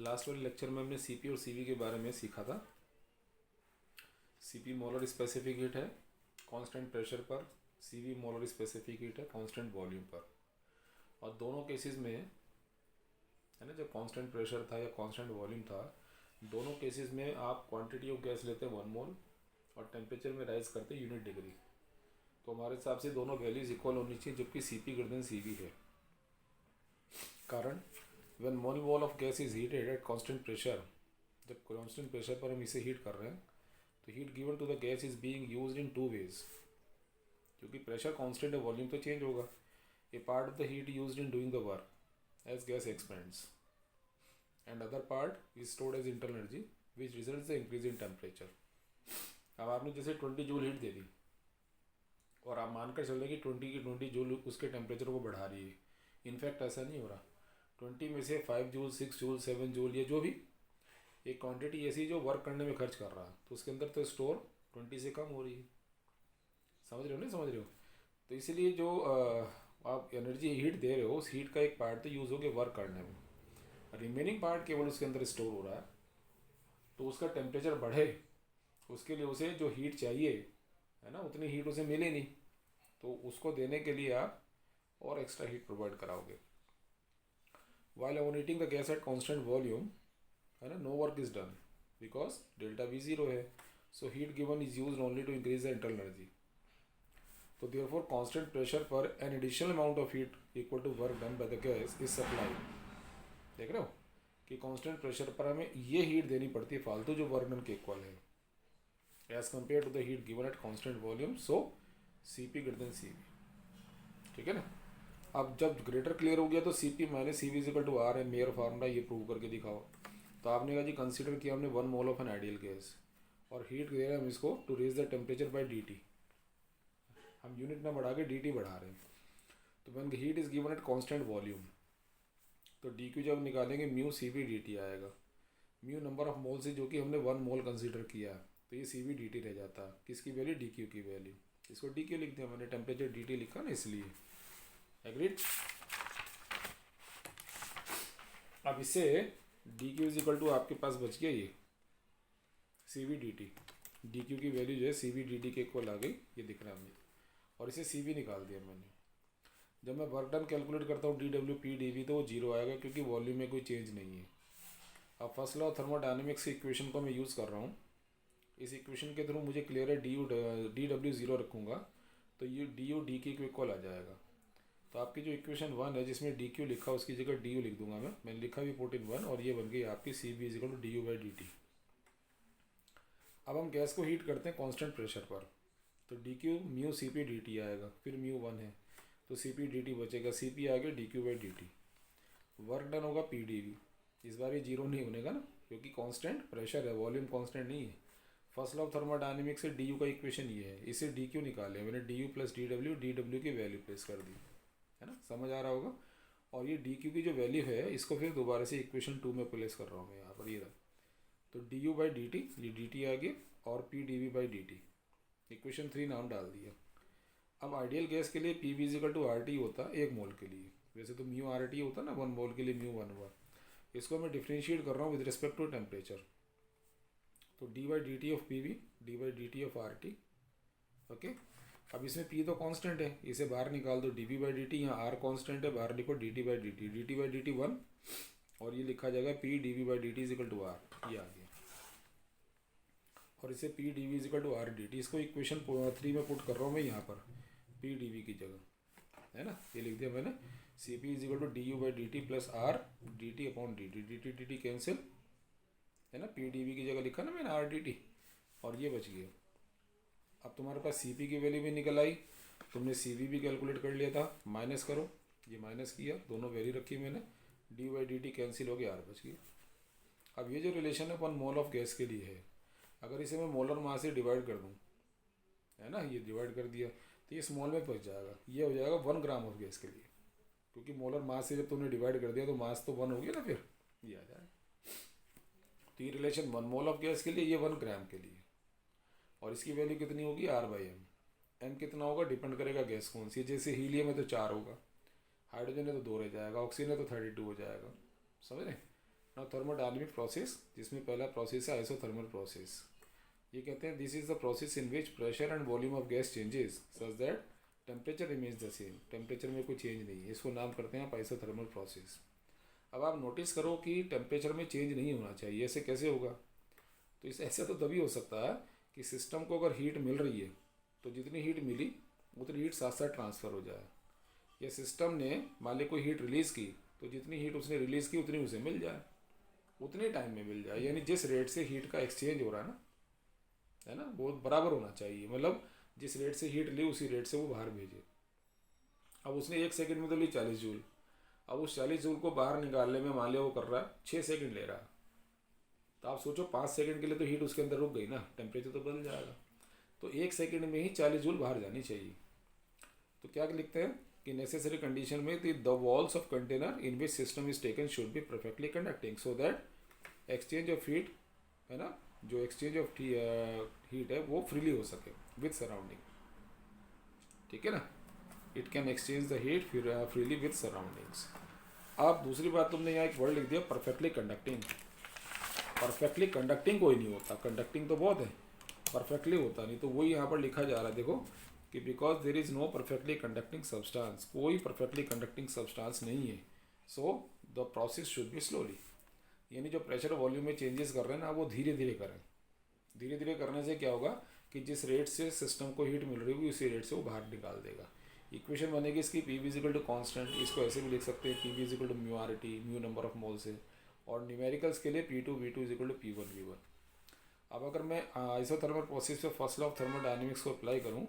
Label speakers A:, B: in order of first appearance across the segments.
A: Last वाले lecture में हमने सीपी और सीवी के बारे में सीखा था। सीपी मोलर स्पेसिफिक हीट है कांस्टेंट प्रेशर पर, सीवी मोलर स्पेसिफिक हीट है कांस्टेंट वॉल्यूम पर। और दोनों केसेस में है ना, जब कांस्टेंट प्रेशर था या कांस्टेंट वॉल्यूम था, दोनों केसेस में आप क्वांटिटी ऑफ गैस लेते 1 मोल और टेम्परेचर में राइज करते यूनिट डिग्री। तो हमारे हिसाब से दोनों वैल्यूज इक्वल होनी चाहिए, जबकि सीपी ग्रेटर देन सीवी है। कारण when mole wall of gas is heated at constant pressure, जब कांस्टेंट प्रेशर पर हम इसे हीट कर रहे हैं तो heat given to the gas is being used in 2 ways. क्योंकि प्रेशर कांस्टेंट है, वॉल्यूम तो चेंज होगा। A part of the heat used in doing the work as gas expands and other part is stored as internal energy which results the increase in temperature. अब आपने जैसे 20 joule heat दे दी और आप मानकर चल रहे कि 20 की 20 जूल उसके टेम्परेचर को बढ़ा रही है। इनफैक्ट ऐसा नहीं हो रहा। 20 में से 5 जूल, 6 जूल, 7 जूल, ये जो भी एक क्वांटिटी ऐसी जो वर्क करने में खर्च कर रहा है, तो उसके अंदर तो स्टोर 20 से कम हो रही है। समझ रहे हो नहीं समझ रहे हो? तो इसीलिए जो आप एनर्जी हीट दे रहे हो, उस हीट का एक पार्ट तो यूज़ हो गया वर्क करने में, रिमेनिंग पार्ट केवल उसके अंदर स्टोर हो रहा है। तो उसका टेम्परेचर बढ़े, उसके लिए उसे जो हीट चाहिए है ना, उतनी हीट उसे मिले नहीं, तो उसको देने के लिए आप और एक्स्ट्रा हीट प्रोवाइड कराओगे। While overheating the gas at constant volume, है ना, no work is done because delta V zero है। So heat given is use only to increase the internal energy. तो देयरफॉर कांस्टेंट प्रेशर पर an additional amount of heat equal to work done by the gas is supply. देख रहे हो कि constant pressure पर हमें ये हीट देनी पड़ती है फालतू, जो वर्क डन के इक्वल है as compare to the heat given at constant volume. So CP greater than CV. ठीक है ना? अब जब ग्रेटर क्लियर हो गया तो CP minus CV is equal to R है। मेयर फार्मूला ये प्रूव करके दिखाओ। तो आपने कहा जी कंसीडर किया हमने 1 mole of an ideal gas और हीट दे रहे हैं हम इसको to raise the temperature by dt। हम यूनिट ना बढ़ा के dt बढ़ा रहे हैं। तो when heat is given at constant volume, तो dq जब निकालेंगे म्यू सीवी dt आएगा। म्यू नंबर ऑफ मोल से, जो कि हमने 1 मोल कंसीडर किया, तो ये सीवी dt रह जाता है। किसकी वैल्यू? dq की वैल्यू। इसको dq लिख दिया मैंने, टेम्परेचर dt लिखा ना इसलिए। एग्रीड? अब इससे dq इज इक्वल टू आपके पास बच गया ये सीवी dt। dq की वैल्यू जो है सीवी dt के इक्वल आ गई, ये दिख रहा है हमें। और इसे cv निकाल दिया मैंने। जब मैं वर्क डन कैलकुलेट करता हूँ dwp/dv, तो वो जीरो आएगा क्योंकि वॉल्यूम में कोई चेंज नहीं है। अब फर्स्ट लॉ थर्मोडायनेमिक्स की इक्वेशन को मैं यूज़ कर रहा हूँ। इस इक्वेशन के थ्रू मुझे क्लियर है dw जीरो रखूँगा तो ये du dq के इक्वल आ जाएगा। तो आपकी जो इक्वेशन 1 है जिसमें dq लिखा, उसकी जगह du लिख दूंगा मैंने लिखा भी पुट इन 1, और ये बन गई आपकी cv is equal to du/dt। अब हम गैस को हीट करते हैं कांस्टेंट प्रेशर पर, तो dq म्यू cp dt आएगा, फिर म्यू 1 है तो cp dt बचेगा, cp आ गया dq/dt। वर्क डन होगा pdv। इस बार ये जीरो नहीं होने का ना, क्योंकि कांस्टेंट प्रेशर है, वॉल्यूम कांस्टेंट नहीं है। फर्स्ट लॉ ऑफ थर्मोडायनेमिक्स से du का इक्वेशन ये है, इसे dq निकाले मैंने, du प्लस dw की वैल्यू प्लेस कर दी, है ना? समझ आ रहा होगा। और ये dq की जो वैल्यू है, इसको फिर दोबारा से इक्वेशन 2 में प्लेस कर रहा हूँ मैं यहाँ पर, ये रहा। तो du/dt, ये dt आ गया, और pdv/dt। इक्वेशन 3 नाम डाल दिया। अब आइडियल गैस के लिए pv is equal to RT होता है 1 मोल के लिए। वैसे तो म्यू RT होता ना 1 मोल के लिए, म्यू 1 हुआ। इसको मैं डिफ्रेंशिएट कर रहा हूँ विद रिस्पेक्ट टू टेम्परेचर। तो d/dt of pv, d/dt of RT। Okay. अब इसमें p तो कांस्टेंट है, इसे बाहर निकाल दो, dv/dt। यहाँ r कांस्टेंट है, बाहर लिखो dt/dt। dt/dt 1, और ये लिखा जाएगा p dv/dt is equal to r। ये आ गया। और इसे p dv is equal to r dt, इसको इक्वेशन 3 में पुट कर रहा हूँ मैं यहाँ पर, p dv की जगह, है ना? ये लिख दिया मैंने, cp is equal to du/dt plus r dt upon dt। dt cancel, है ना? p dv की जगह लिखा ना मैंने r dt, और ये बच गया। अब तुम्हारे पास cp की वैल्यू भी निकल आई, तुमने cv भी कैलकुलेट कर लिया था। माइनस करो, ये माइनस किया, दोनों वैल्यू रखी मैंने, du/dt कैंसिल हो गया, r बच गया। अब ये जो रिलेशन है 1 मोल ऑफ गैस के लिए है, अगर इसे मैं मोलर मास से डिवाइड कर दूँ, है ना, ये डिवाइड कर दिया, तो ये स्मॉल में पहुँच जाएगा। ये हो जाएगा 1 ग्राम ऑफ गैस के लिए, क्योंकि मोलर मास से जब तुमने डिवाइड कर दिया तो मास तो 1 हो गया ना, फिर ये आ जाएगा। तो ये रिलेशन 1 मोल ऑफ गैस के लिए, ये 1 ग्राम के लिए। और इसकी वैल्यू कितनी होगी? r/m। m कितना होगा डिपेंड करेगा गैस कौन सी। जैसे हीलियम है तो 4 होगा, हाइड्रोजन है तो 2 रह जाएगा, ऑक्सीजन है तो 32 हो जाएगा। समझ रहे? ना थर्मोडायनेमिक प्रोसेस, जिसमें पहला प्रोसेस है आइसोथर्मल प्रोसेस। ये कहते हैं this is the process in which pressure and volume of gas changes such that temperature remains the same. Temperature में कोई चेंज नहीं है, इसको नाम करते हैं आप आइसोथर्मल प्रोसेस। अब आप नोटिस करो कि टेम्परेचर में चेंज नहीं होना चाहिए, ऐसे कैसे होगा? तो इस ऐसा तो तभी हो सकता है कि सिस्टम को अगर हीट मिल रही है तो जितनी हीट मिली उतनी हीट साथ साथ ट्रांसफ़र हो जाए, या सिस्टम ने मान ली कोई हीट रिलीज़ की तो जितनी हीट उसने रिलीज़ की उतनी उसे मिल जाए, उतने टाइम में मिल जाए। यानी जिस रेट से हीट का एक्सचेंज हो रहा है ना, वो बराबर होना चाहिए। मतलब जिस रेट से हीट ली उसी रेट से वो बाहर भेजे। अब उसने 1 सेकंड में तो ली 40 जूल, अब उस 40 जूल को बाहर निकालने में मान लिया वो कर रहा है 6 सेकंड ले रहा है, तो आप सोचो 5 सेकंड के लिए तो हीट उसके अंदर रुक गई ना, टेम्परेचर तो बदल जाएगा। तो 1 सेकंड में ही 40 जूल बाहर जानी चाहिए। तो क्या लिखते हैं कि नेसेसरी कंडीशन में the walls of container in which system is taken should be perfectly conducting so that exchange of heat, है ना, जो एक्सचेंज ऑफ हीट है वो फ्रीली हो सके विद सराउंडिंग। ठीक है ना, it can exchange the heat freely with surroundings. अब दूसरी बात, तुमने यहाँ एक वर्ड लिख दिया परफेक्टली कंडक्टिंग। परफेक्टली कंडक्टिंग कोई नहीं होता, कंडक्टिंग तो बहुत है, परफेक्टली होता नहीं। तो वही यहाँ पर लिखा जा रहा है, देखो कि because there is no perfectly conducting substance, कोई परफेक्टली कंडक्टिंग सब्सटेंस नहीं है, so the process should be slowly. यानी जो प्रेशर वॉल्यूम में चेंजेस कर रहे हैं ना, वो धीरे धीरे करें। धीरे धीरे करने से क्या होगा कि जिस रेट से सिस्टम को हीट मिल रही होगी उसी रेट से वो बाहर निकाल देगा। इक्वेशन बनेगी इसकी P V equal to constant, इसको ऐसे भी लिख सकते हैं P V equal to mu R T, mu number of moles है, और न्यूमेरिकल्स के लिए P two V two is equal to P one V one. अब अगर मैं आइसोथर्मल प्रोसेस पे फर्स्ट लॉ ऑफ थर्मोडायनेमिक्स को अप्लाई करूँ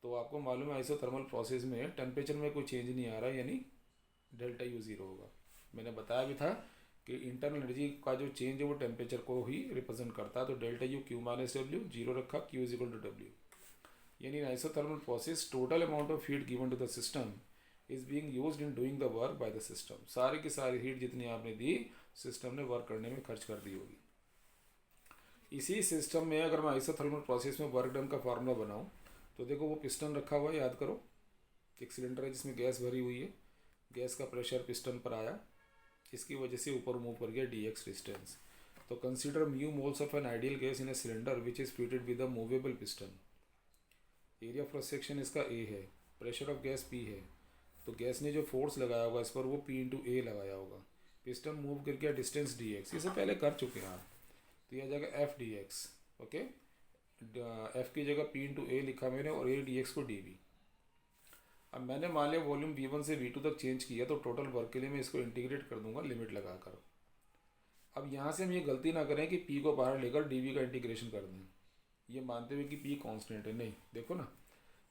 A: तो आपको मालूम है आइसोथर्मल प्रोसेस में टेम्परेचर में कोई चेंज नहीं आ रहा, यानी डेल्टा यू ज़ीरो होगा। मैंने बताया भी था कि इंटरनल एनर्जी का जो चेंज है वो टेम्परेचर को ही रिप्रेजेंट करता है। तो delta U Q minus W, zero रखा, Q is equal to W. यानी isothermal process total amount of heat given to the system is being used in doing the work by the system. सारी की सारी heat जितनी आपने the system ने work करने में खर्च कर दी होगी। इसी सिस्टम में अगर मैं आइसोथर्मल प्रोसेस में वर्क डन का फार्मूला बनाऊं तो देखो वो पिस्टन रखा हुआ है, याद करो, एक सिलेंडर है जिसमें गैस भरी हुई है, गैस का प्रेशर पिस्टन पर आया, इसकी वजह से ऊपर मूव कर गया डी एक्स डिस्टेंस। तो consider mu moles of an ideal gas in a cylinder which is fitted with a movable piston. Area cross section इसका ए है, प्रेशर ऑफ गैस पी है, तो गैस ने जो फोर्स लगाया होगा इस पर वो पी इंटू ए लगाया होगा। पिस्टन मूव कर गया डिस्टेंस डी एक्स, ये सब पहले कर चुके हैं आप, तो यह आ जाएगा F D x. Okay, F की जगह पी इंटू ए लिखा मैंने और ए डी एक्स को डी बी। अब मैंने मान लिया वॉल्यूम V1 से V2 तक चेंज किया, तो टोटल वर्क के लिए मैं इसको इंटीग्रेट कर दूंगा लिमिट लगाकर। अब यहाँ से हम ये गलती ना करें कि P को बाहर लेकर dV का इंटीग्रेशन कर दें, ये मानते हुए कि P कांस्टेंट है। नहीं, देखो ना,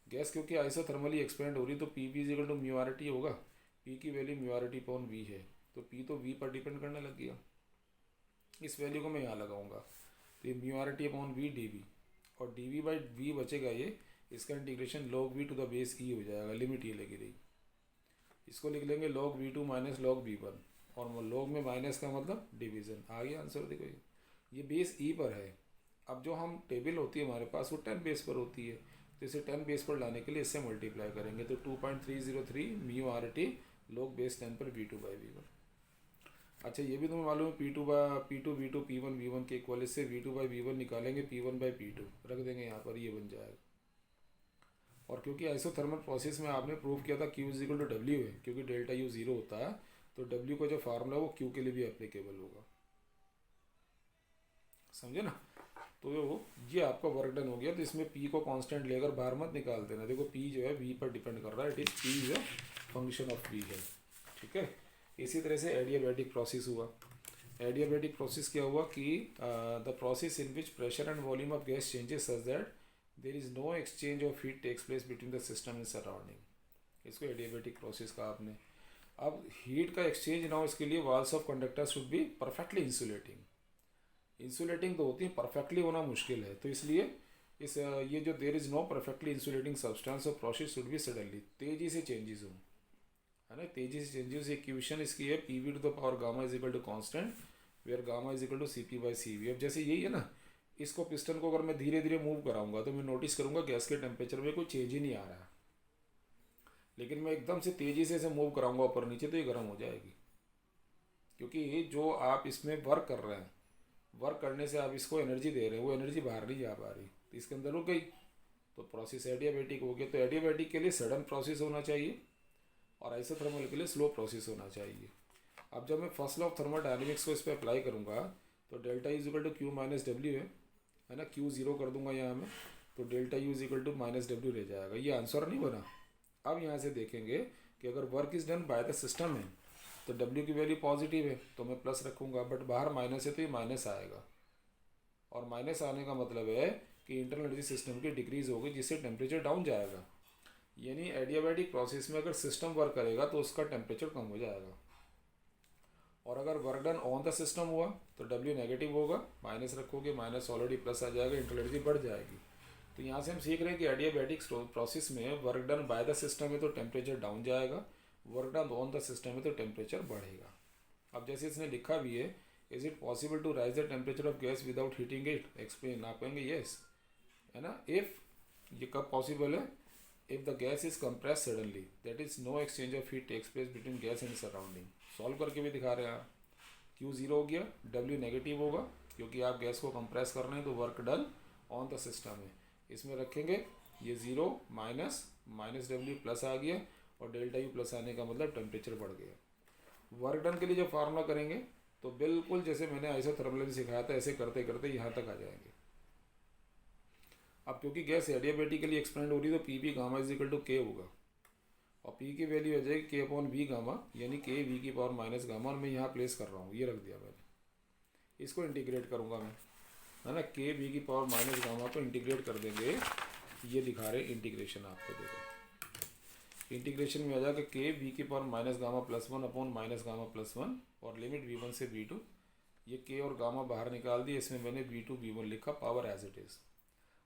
A: गैस क्योंकि आइसोथर्मली एक्सपेंड हो रही तो P V equal to mu R T होगा, P की value mu R T upon V है, तो P तो V पर डिपेंड करने लग गया। इस वैल्यू को मैं यहाँ लगाऊंगा, तो ये mu R T upon V D V, और डी वी बाई वी बचेगा ये, इसका integration log v to the base E हो जाएगा, लिमिट ये लगी रही। इसको लिख लेंगे log v2 minus log v1, और log में माइनस का मतलब डिवीजन। आ गया आंसर, देखो ये बेस ई पर है। अब जो हम टेबल होती है हमारे पास वो 10 बेस पर होती है, तो इसे 10 बेस पर लाने के लिए इससे मल्टीप्लाई करेंगे, तो 2.303 mu R T log base 10 पर v2 बाई वी वन। अच्छा, ये भी तुम्हें मालूम है P2 V2 P1 V1 के इक्वल, इससे V2 बाई V1 निकालेंगे, P1 बाई P2 रख देंगे यहाँ पर, ये बन जाएगा। और क्योंकि आइसोथर्मल प्रोसेस में आपने प्रूव किया था Q is equal to W है, क्योंकि डेल्टा यू ज़ीरो होता है, तो W का जो फार्मूला है वो Q के लिए भी एप्लीकेबल होगा। समझे ना? तो ये आपका वर्क डन हो गया। तो इसमें P को कांस्टेंट लेकर बाहर मत निकाल देना। देखो P जो है V पर डिपेंड कर रहा है, it is P is a function of V है। ठीक है, इसी तरह से एडियाबैटिक प्रोसेस हुआ। एडियाबैटिक प्रोसेस क्या हुआ कि the process in which pressure and volume of gas changes such that there is no exchange of heat takes place between the system and surrounding. इसको एडियाबैटिक प्रोसेस कहा आपने। अब heat का exchange ना हो इसके लिए walls of conductor should be perfectly insulating. Insulating तो होती है, परफेक्टली होना मुश्किल है, तो इसलिए ये जो there is no perfectly insulating substance और प्रोसेस शुड बी सडनली, तेजी से चेंजेस हो, है ना, तेजी से चेंजेस। इक्वेशन इसकी है P V to the power gamma is equal to constant where gamma is equal to C P by C V. अब जैसे यही है ना, इसको पिस्टन को अगर मैं धीरे धीरे मूव कराऊंगा तो मैं नोटिस करूंगा गैस के टेम्परेचर में कोई चेंज ही नहीं आ रहा है, लेकिन मैं एकदम से तेज़ी से इसे मूव कराऊंगा ऊपर नीचे तो ये गर्म हो जाएगी। क्योंकि जो आप इसमें वर्क कर रहे हैं, वर्क करने से आप इसको एनर्जी दे रहे हैं, वो एनर्जी बाहर नहीं जा पा रही, तो इसके अंदर रुक गई, तो प्रोसेस एडियाबैटिक हो गया। तो एडियाबैटिक के लिए सडन प्रोसेस होना चाहिए और आइसोथर्मल के लिए स्लो प्रोसेस होना चाहिए। अब जब मैं फर्स्ट लॉ ऑफ थर्मोडायनेमिक्स को इस पर अप्लाई करूँगा तो delta is equal to Q minus W है ना, क्यू ज़ीरो कर दूंगा यहाँ में, तो delta U is equal to minus W रह जाएगा। ये आंसर नहीं बना। अब यहाँ से देखेंगे कि अगर work is done by the system है तो डब्ल्यू की वैल्यू पॉजिटिव है तो मैं प्लस रखूँगा, बट बाहर माइनस है तो ये माइनस आएगा, और माइनस आने का मतलब है कि इंटरनल एनर्जी सिस्टम की डिक्रीज होगी जिससे टेम्परेचर डाउन जाएगा। यानी एडियाबैटिक प्रोसेस में अगर सिस्टम वर्क करेगा तो उसका टेम्परेचर कम हो जाएगा, और अगर work done on the system हुआ तो डब्ल्यू नेगेटिव होगा, माइनस रखोगे माइनस ऑलरेडी प्लस आ जाएगा, इंटरनल एनर्जी बढ़ जाएगी। तो यहाँ से हम सीख रहे हैं कि एडियाबैटिक प्रोसेस में work done by the system है तो टेम्परेचर डाउन जाएगा, work done on the system है तो टेम्परेचर बढ़ेगा। अब जैसे इसने लिखा भी है, is it possible to raise the temperature of gas without heating it, explain. आप कहेंगे येस, है ना। इफ, ये कब पॉसिबल है, if the gas is compress suddenly, that is no exchange of heat takes place between gas and surrounding. Solve करके भी दिखा रहे हैं आप। क्यू ज़ीरो हो गया, डब्ल्यू नेगेटिव होगा क्योंकि आप गैस को कंप्रेस कर रहे हैं तो work done on the system है। इसमें रखेंगे ये zero minus minus W plus आ गया, और डेल्टा यू प्लस आने का मतलब टेम्परेचर बढ़ गया। वर्क डन के लिए जब फार्मूला करेंगे तो बिल्कुल जैसे मैंने आइसोथर्मल में सिखाया था ऐसे करते करते यहाँ तक आ जाएंगे। अब क्योंकि गैस एडियाबैटिकली एक्सपेंड हो रही है तो P B gamma is equal to K होगा, और पी की वैल्यू हो जाएगी के अपॉन वी गामा, यानी के वी की पावर माइनस गामा, और मैं यहाँ प्लेस कर रहा हूँ, ये रख दिया मैंने। इसको इंटीग्रेट करूँगा मैं, है ना, के वी की पावर माइनस गामा को इंटीग्रेट कर देंगे। ये दिखा रहे इंटीग्रेशन आपको, देखो इंटीग्रेशन में आ जाएगा के वी की power minus gamma plus one upon minus gamma plus one, और लिमिट वी वन से वी टू। ये के और गामा बाहर निकाल दिए, इसमें मैंने वी टू वी वन लिखा, पावर एज इट इज़,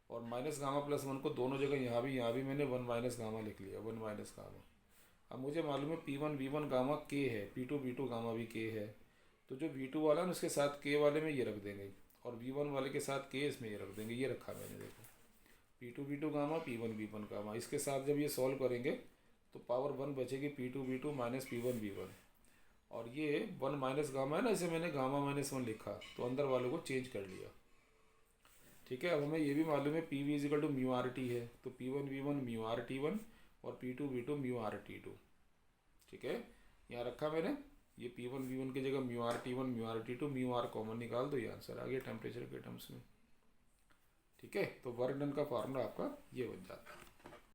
A: और माइनस गामा प्लस वन को दोनों जगह यहाँ भी मैंने वन माइनस गामा लिख लिया, वन माइनस गामा। अब मुझे मालूम है P one V one gamma K है, पी टू गामा भी के है, तो जो वी टू वाला है ना उसके साथ के वाले में ये रख देंगे, और वी वन वाले के साथ के इसमें ये रख देंगे। ये रखा मैंने, देखो P two gamma P one gamma. इसके साथ जब ये सॉल्व करेंगे तो पावर वन बचेगी P two minus P one, और ये वन माइनस गामा है ना, इसे मैंने गामा माइनस वन लिखा तो अंदर वालों को चेंज कर लिया। ठीक है, अब हमें ये भी मालूम है P V equal to mu R T है, तो P one V one mu R T one और P two mu R T two. ठीक है, यहाँ रखा मैंने, ये पी वन वी वन की जगह mu R T one mu R T two, mu R common निकाल दो, ये आंसर आ गया टेम्परेचर के टर्म्स में। ठीक है, तो वर्क डन का फार्मूला आपका ये बन जाता है।